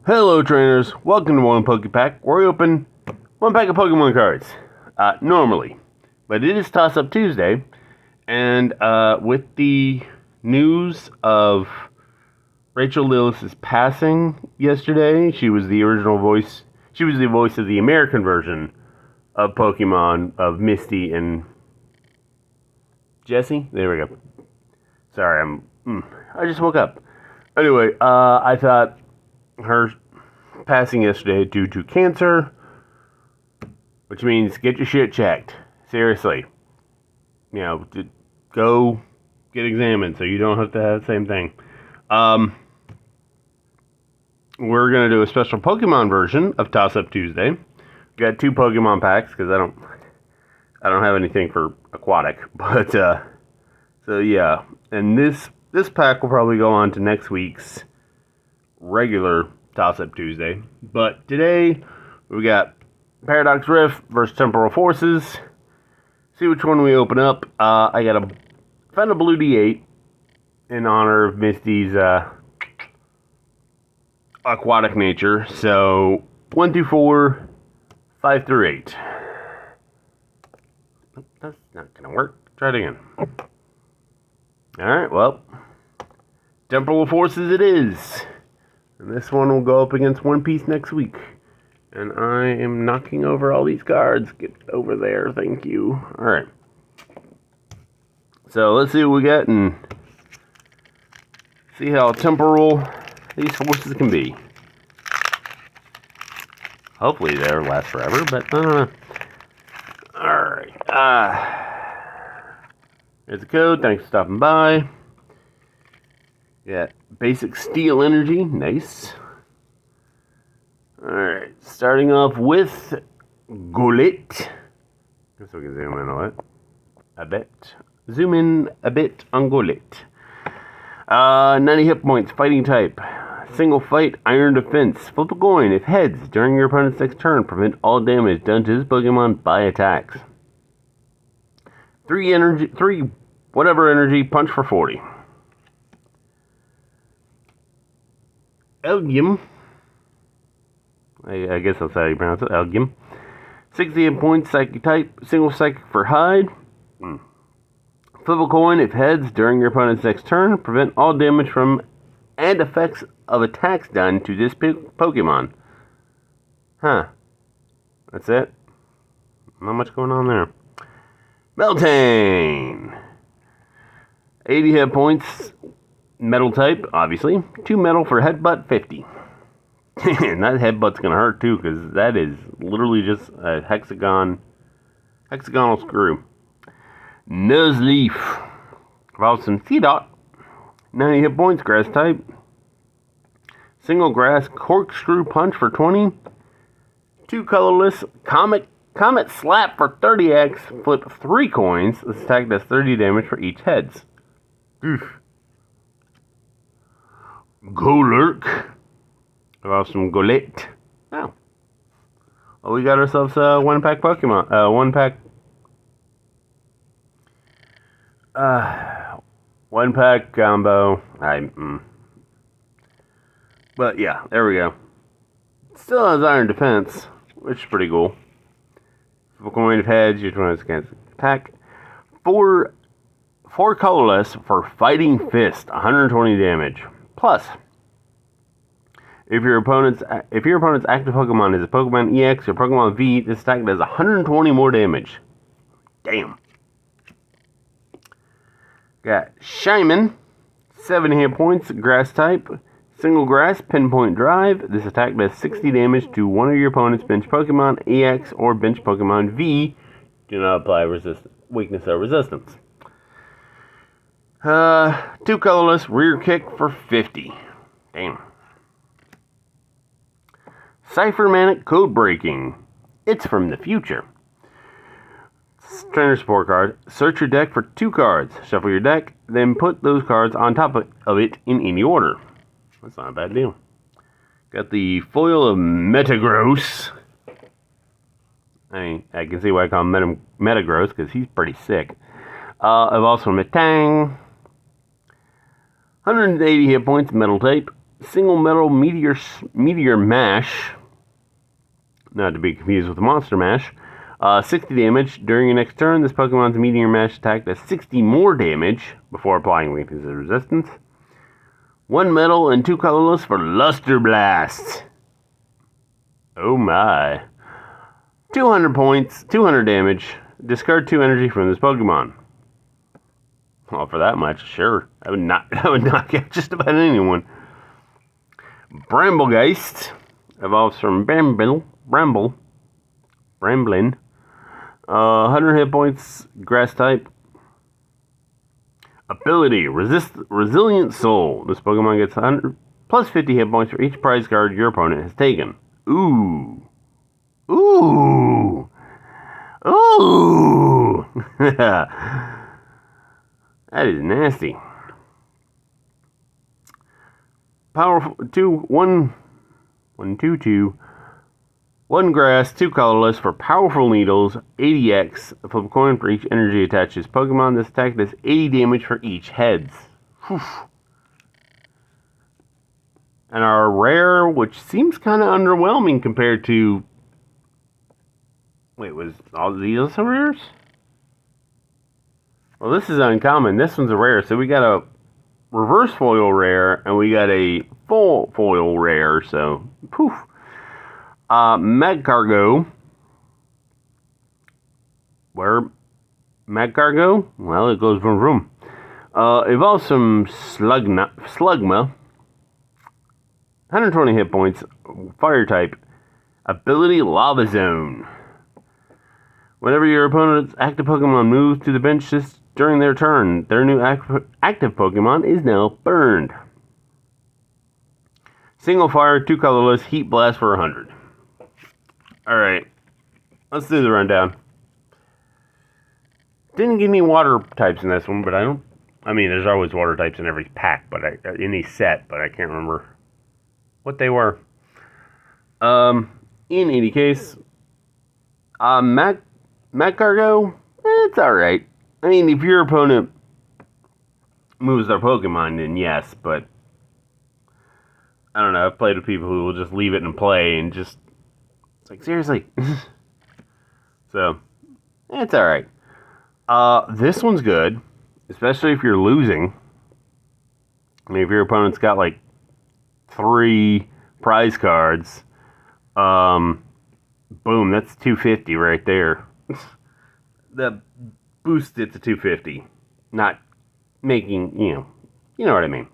Hello trainers, welcome to One Poke Pack, where we open one pack of Pokemon cards, normally. But it is Toss Up Tuesday, and with the news of Rachael Lillis' passing yesterday, she was the voice of the American version of Pokemon, of Misty and Jessie. There we go. Sorry, I just woke up. Anyway, I thought her passing yesterday due to cancer, which means get your shit checked. Seriously. Go get examined so you don't have to have the same thing. We're going to do a special Pokemon version of Toss Up Tuesday. Got 2 Pokemon packs because I don't have anything for aquatic, but so yeah, and this pack will probably go on to next week's regular Toss Up Tuesday. But today we got Paradox Rift versus Temporal Forces. See which one we open up. I found a blue D8 in honor of Misty's aquatic nature. So 1 through 4, 5 through 8. That's not gonna work. Try it again. Alright, well, Temporal Forces it is. And this one will go up against One Piece next week. And I am knocking over all these cards. Get over there, thank you. Alright. So let's see what we get and see how temporal these forces can be. Hopefully they'll last forever, but I don't know. Alright. There's the code. Thanks for stopping by. Yeah, basic steel energy. Nice. Alright, starting off with Golett. Guess we can zoom in a bit. Zoom in a bit on Golett. 90 hit points, fighting type. Single fight, iron defense. Flip a coin. If heads, during your opponent's next turn, prevent all damage done to this Pokemon by attacks. 3 whatever energy, punch for 40. Elgium. I guess that's how you pronounce it. Elgium. 60 hit points, psychic type. Single psychic for hide. Flip a coin. If heads, during your opponent's next turn, prevent all damage from and effects of attacks done to this Pokemon. Huh. That's it. Not much going on there. Meltane. 80 hit points. Metal type, obviously. 2 metal for headbutt, 50. And that headbutt's gonna hurt too, because that is literally just a hexagonal screw. Nuzleaf. Evolves Seedot. 90 hit points, grass type. Single grass corkscrew punch for 20. 2 colorless Comet Slap for 30x. Flip 3 coins. This attack does 30 damage for each heads. Oof. Golurk. About some Golett. Oh. Well, we got ourselves a 1-pack Pokemon. 1-pack. 1-pack combo. But yeah, there we go. Still has iron defense, which is pretty cool. Flip a coin of heads, your opponent's against attack. 4 colorless for Fighting Fist, 120 damage. Plus, if your opponent's active Pokemon is a Pokemon EX or Pokemon V, this attack does 120 more damage. Damn. Got Shyman, 70 hit points, grass type, single grass, pinpoint drive. This attack does 60 damage to one of your opponent's bench Pokemon EX or bench Pokemon V. Do not apply weakness or resistance. 2 colorless, rear kick for 50. Damn. Cyphermanic Code Breaking. It's from the future. Trainer support card. Search your deck for 2 cards. Shuffle your deck, then put those cards on top of it in any order. That's not a bad deal. Got the foil of Metagross. I can see why I call him Metagross, because he's pretty sick. I've also Metang. 180 hit points, metal type. Single metal meteor mash, not to be confused with the monster mash. 60 damage. During your next turn, this Pokemon's meteor mash attack does 60 more damage before applying weakness and resistance. 1 metal and 2 colorless for Luster Blast. Oh my. 200 points, 200 damage. Discard 2 energy from this Pokemon. Well, for that much, sure. I would knock out just about anyone. Bramblegeist evolves from Bramblin. 100 hit points, grass type. Ability, Resilient Soul. This Pokemon gets 100 plus 50 hit points for each prize card your opponent has taken. Ooh. Ooh. Ooh. That is nasty. Powerful 1 grass, 2 colorless for powerful needles, 80x. Flip a coin for each energy attached to this Pokemon. This attack does 80 damage for each heads. Whew. And our rare, which seems kind of underwhelming compared to... Wait, was all these also rares? Well, this is uncommon. This one's a rare, so we got a reverse foil rare, and we got a full foil rare, so poof. Magcargo. Where Magcargo? Well, it goes vroom vroom. Evolves from Slugma. 120 hit points, fire type. Ability Lava Zone. Whenever your opponent's active Pokemon moves to the bench during their turn, their new active Pokemon is now burned. Single fire, 2 colorless, Heat Blast for 100. Alright, let's do the rundown. Didn't give me water types in this one, but I mean, there's always water types in every pack, but in each set, but I can't remember what they were. In any case, Magcargo, it's alright. I mean, if your opponent moves their Pokemon, then yes, but I don't know, I've played with people who will just leave it in play and just, it's like, seriously. So, it's alright. This one's good, especially if you're losing. I mean, if your opponent's got like 3 prize cards, boom, that's 250 right there. That boosts it to 250. Not making, you know what I mean.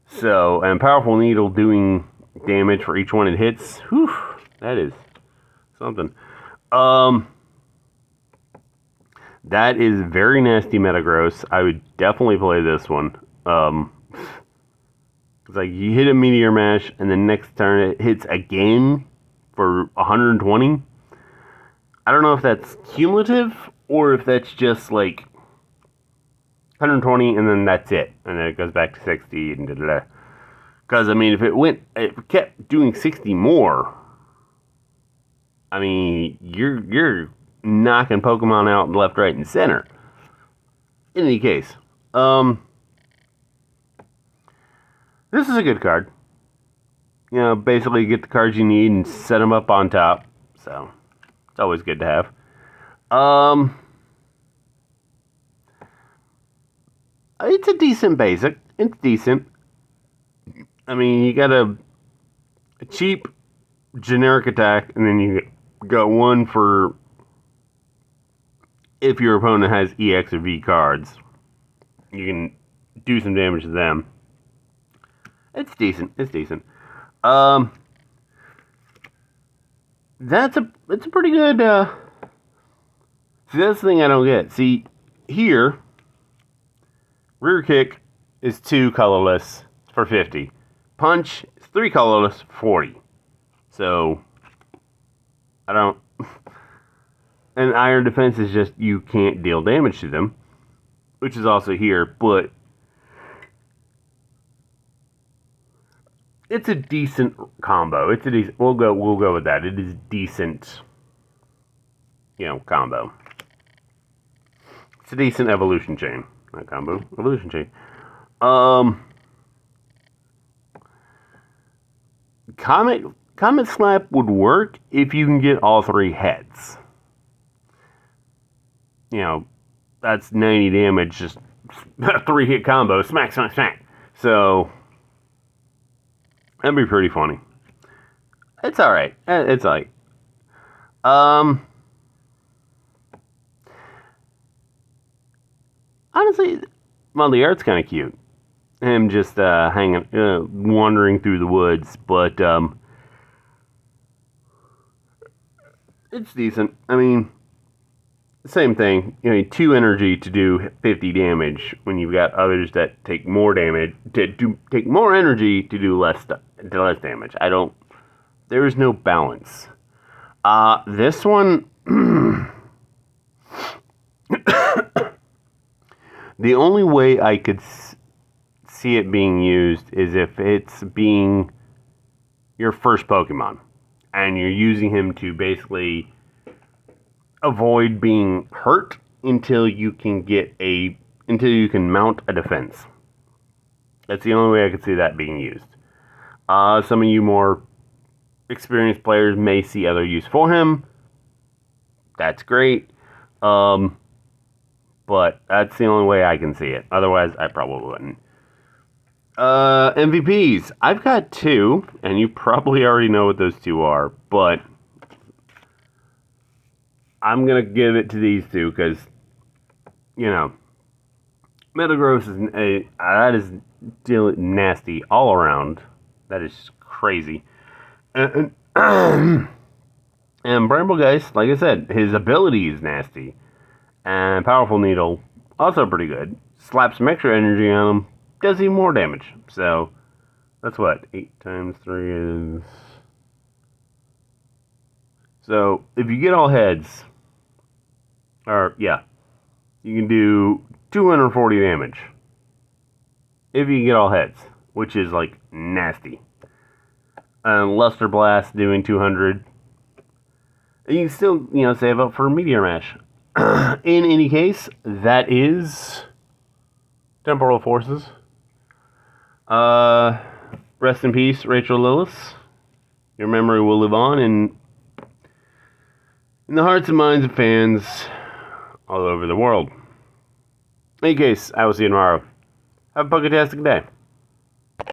So, and Powerful Needle doing damage for each one it hits. Whew, that is something. That is very nasty Metagross. I would definitely play this one. It's like you hit a Meteor Mash, and the next turn it hits again for 120. I don't know if that's cumulative, or if that's just like 120, and then that's it. And then it goes back to 60, and da-da-da. Because, I mean, if it kept doing 60 more, I mean, you're knocking Pokemon out left, right, and center. In any case, this is a good card. You know, basically you get the cards you need and set them up on top. So, it's always good to have. It's a decent basic. It's decent. I mean, you got a cheap generic attack, and then you got one for if your opponent has EX or V cards. You can do some damage to them. It's decent. It's decent. It's a pretty good. See, that's the thing I don't get. See, here, rear kick is 2 colorless for 50. Punch is 3 colorless for 40. So, I don't. And Iron Defense is just you can't deal damage to them, which is also here, but it's a decent combo. It's a decent. We'll go with that. It is decent. Combo. It's a decent evolution chain. Not combo. Evolution chain. Comet Slap would work if you can get all 3 heads. You know, that's 90 damage, just 3-hit combo, smack, smack, smack. So, that'd be pretty funny. It's alright. It's alright. Honestly, well, the art's kind of cute. Him just hanging, wandering through the woods, but it's decent. I mean, same thing. You need 2 energy to do 50 damage when you've got others that take more damage, take more energy to do less damage. There is no balance. This one, the only way I could see it being used is if it's being your first Pokemon, and you're using him to basically avoid being hurt until you can mount a defense. That's the only way I could see that being used. Some of you more experienced players may see other use for him. That's great. But that's the only way I can see it. Otherwise, I probably wouldn't. MVPs. I've got 2, and you probably already know what those 2 are, but I'm going to give it to these 2 because, you know, Metagross that is nasty all around. That is crazy. And Bramblegeist, like I said, his ability is nasty. And Powerful Needle, also pretty good. Slap some extra energy on him, does even more damage. So, that's what? 8 times 3 is... So, if you get all heads, or, yeah, you can do 240 damage. If you get all heads, which is, like, nasty. Luster Blast doing 200. And you can still, save up for Meteor Mash. In any case, that is Temporal Forces. Rest in peace, Rachael Lillis. Your memory will live on in the hearts and minds of fans all over the world. In any case, I will see you tomorrow. Have a Poketastic day.